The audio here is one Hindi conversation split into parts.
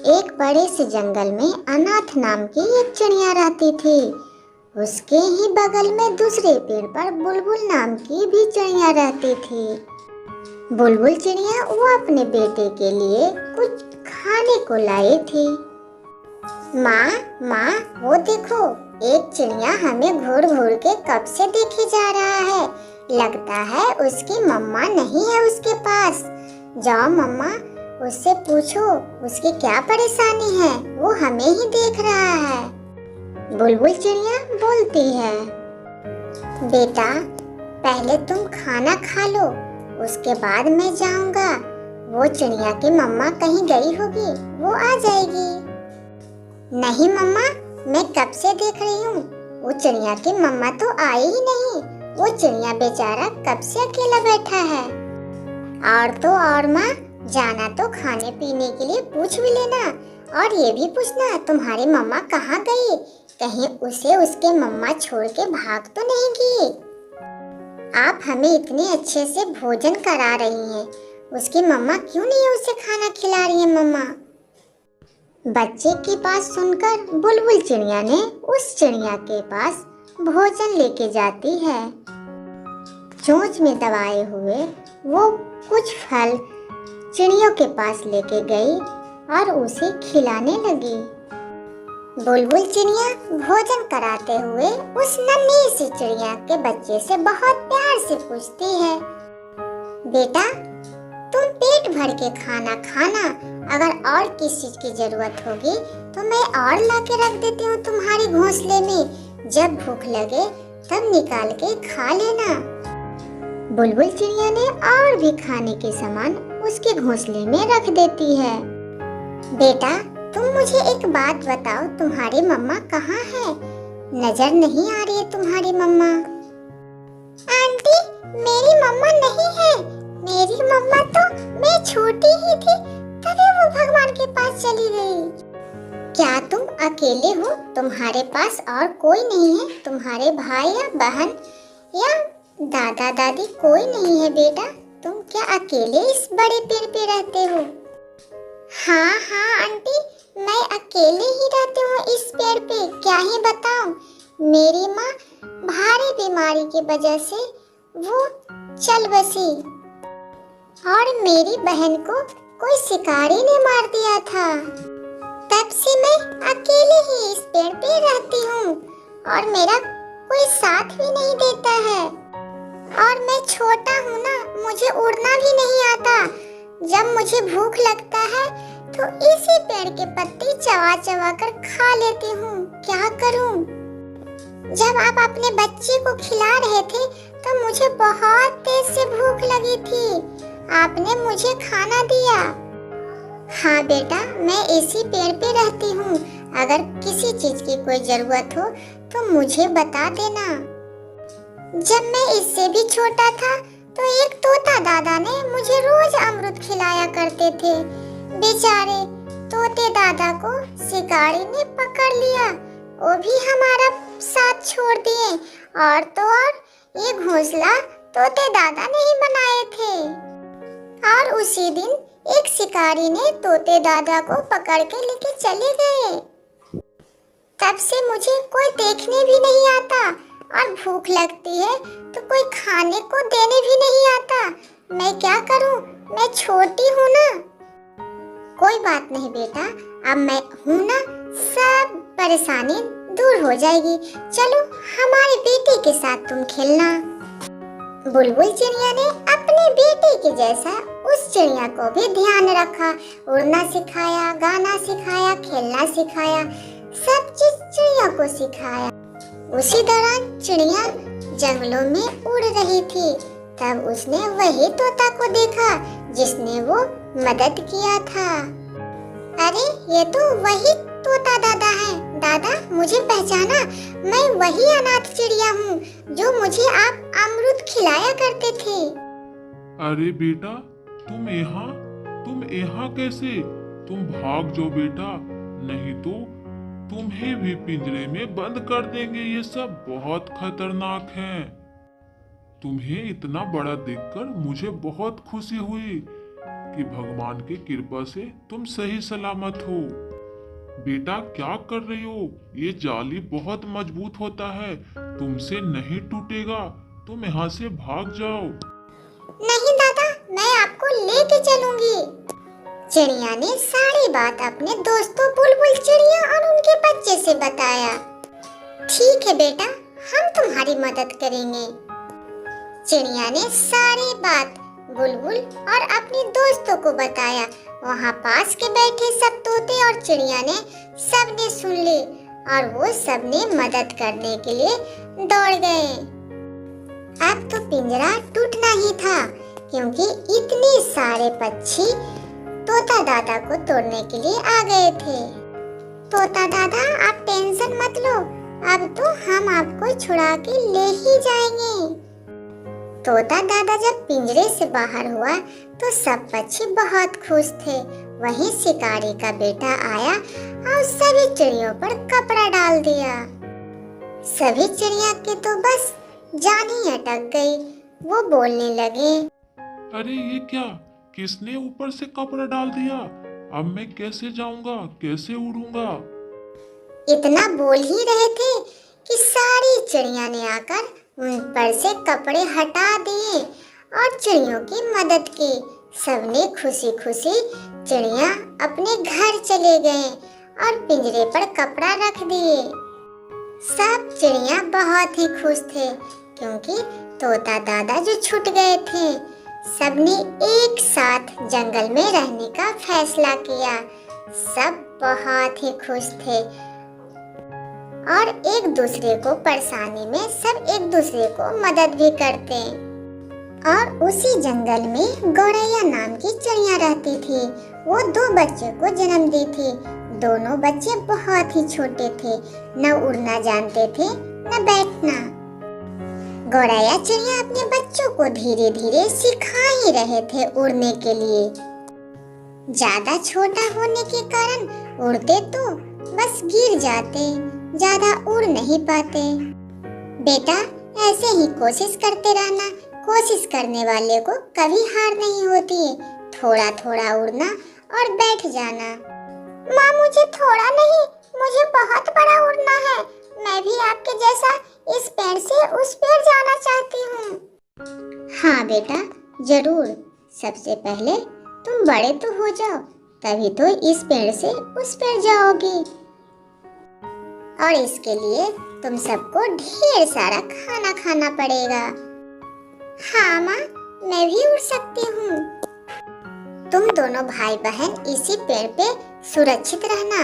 एक बड़े से जंगल में अनाथ नाम की एक चिड़िया रहती थी। उसके ही बगल में दूसरे पेड़ पर बुलबुल नाम की भी चिड़िया रहती थी। बुलबुल चिड़िया वो अपने बेटे के लिए कुछ खाने को लाई थी। माँ माँ, वो देखो, एक चिड़िया हमें घूर घूर के कब से देखे जा रहा है। लगता है उसकी मम्मा नहीं है उसके पास। जाओ मम्मा, उससे पूछो उसकी क्या परेशानी है, वो हमें ही देख रहा है। बुलबुल चिड़िया बोलती है, बेटा पहले तुम खाना खा लो, उसके बाद मैं जाऊंगा। वो चिड़िया की मम्मा कहीं गई होगी, वो आ जाएगी। नहीं मम्मा, मैं कब से देख रही हूँ, वो चिड़िया की मम्मा तो आई ही नहीं। वो चिड़िया बेचारा कब से अकेला बैठा है। और तो और माँ, जाना तो खाने पीने के लिए पूछ भी लेना, और ये भी पूछना तुम्हारी मम्मा कहाँ गई, कहीं उसे उसके मम्मा छोड़ के भाग तो नहीं गई। आप हमें इतने अच्छे से भोजन करा रही हैं, उसकी मम्मा क्यों नहीं उसे खाना खिला रही है मम्मा। बच्चे की बात सुनकर बुलबुल चिड़िया ने उस चिड़िया के पास भोजन लेके जाती है। चोंच में दबाए हुए वो कुछ फल चिड़ियों के पास लेके गई और उसे खिलाने लगी। बुलबुल चिड़िया भोजन कराते हुए उस नन्ही सी चिड़िया के बच्चे से बहुत प्यार से पूछती है, बेटा तुम पेट भर के खाना खाना, अगर और किस चीज की जरूरत होगी तो मैं और ला के रख देती हूँ तुम्हारे घोंसले में। जब भूख लगे तब निकाल के खा लेना। बुलबुल चिड़िया ने और भी खाने के सामान उसके घोंसले में रख देती है। बेटा तुम मुझे एक बात बताओ, तुम्हारी मम्मा कहाँ है? नजर नहीं आ रही है तुम्हारी मम्मा। आंटी, मेरी मम्मा नहीं है। मेरी मम्मा तो मैं छोटी ही थी तभी वो भगवान के पास चली गई। क्या तुम अकेले हो? तुम्हारे पास और कोई नहीं है? तुम्हारे भाई या बहन या दादा दादी कोई नहीं है बेटा? तुम क्या अकेले इस बड़े पेड़ पे रहते हो? हाँ हाँ आंटी, मैं अकेले ही रहती हूँ इस पेड़ पे। क्या ही बताऊं, मेरी माँ भारी बीमारी की वजह से वो चल बसी और मेरी बहन को कोई शिकारी ने मार दिया था। तब से मैं अकेले ही इस पेड़ पे रहती हूँ और मेरा कोई साथ भी नहीं देता है। और मैं छोटा हूँ ना, मुझे उड़ना भी नहीं आता। जब मुझे भूख लगता है तो इसी पेड़ के पत्ते चबा चबा कर खा लेती हूँ। क्या करूँ? जब आप अपने बच्चे को खिला रहे थे तो मुझे बहुत तेज से भूख लगी थी, आपने मुझे खाना दिया। हाँ बेटा, मैं इसी पेड़ पे रहती हूँ, अगर किसी चीज की कोई जरूरत हो तो मुझे बता देना। जब मैं इससे भी छोटा था तो एक तोता दादा ने मुझे रोज अमरूद खिलाया करते थे। बेचारे तोते दादा को शिकारी ने पकड़ लिया, वो भी हमारा साथ छोड़ दिए। और तो और ये घोंसला तोते दादा ने ही बनाए थे। और उसी दिन एक शिकारी ने तोते दादा को पकड़ के लेके चले गए। तब से मुझे कोई देखने भी नहीं आता और भूख लगती है तो कोई खाने को देने भी नहीं आता। मैं क्या करूं? मैं छोटी हूं ना। कोई बात नहीं बेटा, अब मैं हूं ना, सब परेशानी दूर हो जाएगी। चलो हमारे बेटे के साथ तुम खेलना। बुलबुल चिड़िया ने अपने बेटे के जैसा उस चिड़िया को भी ध्यान रखा, उड़ना सिखाया, गाना सिखाया, खेलना सिखाया, सब चीज चिड़िया को सिखाया। उसी दौरान चिड़िया जंगलों में उड़ रही थी, तब उसने वही तोता को देखा जिसने वो मदद किया था। अरे ये तो वही तोता दादा है। दादा, मुझे पहचाना? मैं वही अनाथ चिड़िया हूँ जो मुझे आप अमरूद खिलाया करते थे। अरे बेटा, तुम यहाँ कैसे? तुम भाग जाओ बेटा, नहीं तो तुम्हें भी पिंजरे में बंद कर देंगे। ये सब बहुत खतरनाक है। तुम्हें इतना बड़ा देखकर मुझे बहुत खुशी हुई। कि भगवान की कृपा से तुम सही सलामत हो। बेटा क्या कर रही हो? ये जाली बहुत मजबूत होता है, तुमसे नहीं टूटेगा। तुम यहाँ से भाग जाओ। नहीं दादा, मैं आपको लेके चलूंगी। चिड़िया ने सारी बात अपने दोस्तों बुलबुल चिड़िया और उनके बच्चे से बताया। ठीक है बेटा, हम तुम्हारी मदद करेंगे। चिड़िया ने सारी बात बुलबुल और अपने दोस्तों को बताया। वहाँ पास के बैठे सब तोते और चिड़िया ने सबने सुन ली और वो सबने मदद करने के लिए दौड़ गए। अब तो पिंजरा टूटना ही था, क्योंकि इतने सारे पक्षी तोता दादा को तोड़ने के लिए आ गए थे। तोता दादा, आप टेंशन मत लो, अब तो हम आपको छुड़ा के ले ही जाएंगे। तोता दादा जब पिंजरे से बाहर हुआ तो सब पक्षी बहुत खुश थे। वहीं शिकारी का बेटा आया और सभी चिड़ियों पर कपड़ा डाल दिया। सभी चिड़िया के तो बस जान ही अटक गई। वो बोलने लगे, अरे ये क्या? किसने ऊपर से कपड़ा डाल दिया? अब मैं कैसे जाऊंगा, कैसे उड़ूंगा? इतना बोल ही रहे थे कि सारी चिड़िया ने आकर उन पर से कपड़े हटा दिए और चिड़ियों की मदद की। सबने खुशी खुशी चिड़िया अपने घर चले गए और पिंजरे पर कपड़ा रख दिए। सब चिड़िया बहुत ही खुश थे, क्योंकि तोता दादा जो छूट गए थे। सबने एक साथ जंगल में रहने का फैसला किया। सब बहुत ही खुश थे और एक दूसरे को परेशानी में सब एक दूसरे को मदद भी करते। और उसी जंगल में गौरैया नाम की चिड़िया रहती थी। वो 2 बच्चों को जन्म दी थी। दोनों बच्चे बहुत ही छोटे थे, न उड़ना जानते थे न बैठना। गौरैया चिड़िया अपने बच्चों को धीरे धीरे सिखा ही रहे थे उड़ने के लिए। ज्यादा छोटा होने के कारण उड़ते तो बस गिर जाते, ज्यादा उड़ नहीं पाते। बेटा, ऐसे ही कोशिश करते रहना। कोशिश करने वाले को कभी हार नहीं होती। थोड़ा थोड़ा उड़ना और बैठ जाना। माँ, मुझे थोड़ा नहीं, मुझे बहुत बड़ा उड़ना है। मैं भी आपके जैसा इस पेड़ से उस पेड़ जाना चाहती हूँ। हाँ बेटा, जरूर। सबसे पहले तुम बड़े तो हो जाओ, तभी तो इस पेड़ से उस पेड़ जाओगी। और इसके लिए तुम सबको ढेर सारा खाना खाना पड़ेगा। हाँ माँ, मैं भी उड़ सकती हूँ। तुम दोनों भाई बहन इसी पेड़ पे सुरक्षित रहना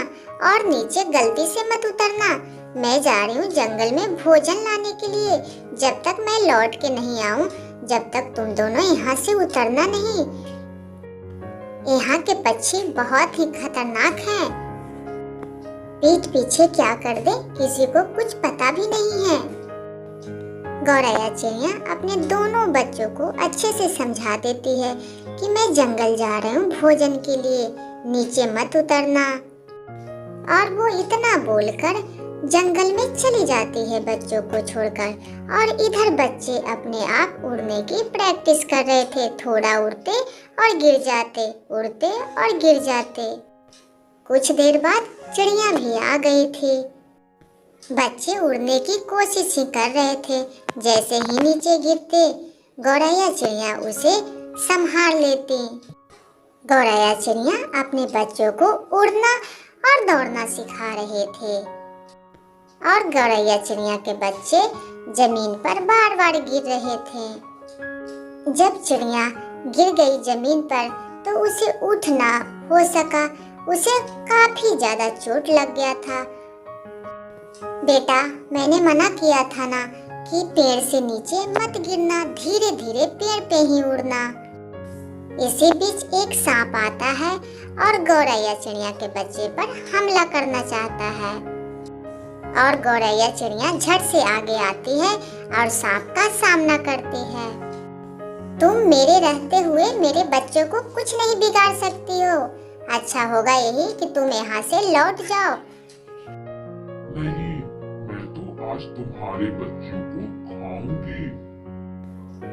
और नीचे गलती से मत उतरना। मैं जा रही हूँ जंगल में भोजन लाने के लिए। जब तक मैं लौट के नहीं आऊँ, जब तक तुम दोनों यहाँ से उतरना नहीं। यहाँ के पक्षी बहुत ही खतरनाक हैं। पीठ पीछे क्या कर दे किसी को कुछ पता भी नहीं है। गौरैया चिड़िया अपने दोनों बच्चों को अच्छे से समझा देती है कि मैं जंगल जा रही हूँ भोजन के लिए, नीचे मत उतरना। और वो इतना बोलकर जंगल में चली जाती है बच्चों को छोड़कर। और इधर बच्चे अपने आप उड़ने की प्रैक्टिस कर रहे थे। थोड़ा उड़ते और गिर जाते, उड़ते और गिर जाते। कुछ देर बाद चिड़िया भी आ गई थी। बच्चे उड़ने की कोशिश ही कर रहे थे। जैसे ही नीचे गिरते, गौरैया चिड़िया उसे संभाल लेती। गौरैया चिड़िया अपने बच्चों को उड़ना और दौड़ना सिखा रहे थे। और गौरैया चिड़िया के बच्चे जमीन पर बार बार गिर रहे थे। जब चिड़िया गिर गई जमीन पर तो उसे उठ ना हो सका। उसे काफी ज्यादा चोट लग गया था। बेटा, मैंने मना किया था ना कि पेड़ से नीचे मत गिरना, धीरे धीरे पेड़ पे ही उड़ना। इसी बीच एक सांप आता है और गौरैया चिड़िया के बच्चे पर हमला करना चाहता है। और गौरैया चिड़िया झट से आगे आती है और सांप का सामना करती है। तुम मेरे रहते हुए मेरे बच्चों को कुछ नहीं बिगाड़ सकती हो। अच्छा होगा यही कि तुम यहाँ से लौट जाओ। नहीं, मैं तो आज तुम्हारे बच्चों को खाऊंगी।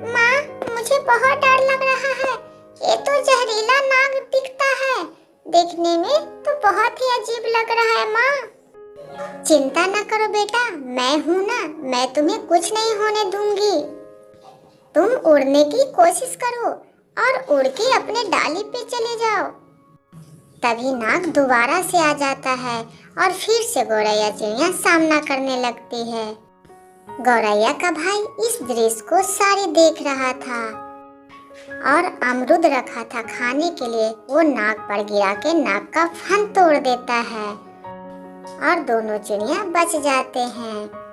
माँ, मुझे बहुत डर लग रहा है। ये तो जहरीला नाग दिखता है, देखने में तो बहुत ही अजीब लग रहा है माँ। चिंता न करो बेटा, मैं हूँ ना, मैं तुम्हें कुछ नहीं होने दूंगी। तुम उड़ने की कोशिश करो और उड़ के अपने डाली पे चले जाओ। तभी नाग दोबारा से आ जाता है और फिर से गौरैया चिड़िया सामना करने लगती है। गौरैया का भाई इस दृश्य को सारी देख रहा था और अमरूद रखा था खाने के लिए, वो नाग पर गिरा के नाग का फन तोड़ देता है और दोनों चिड़िया बच जाते हैं।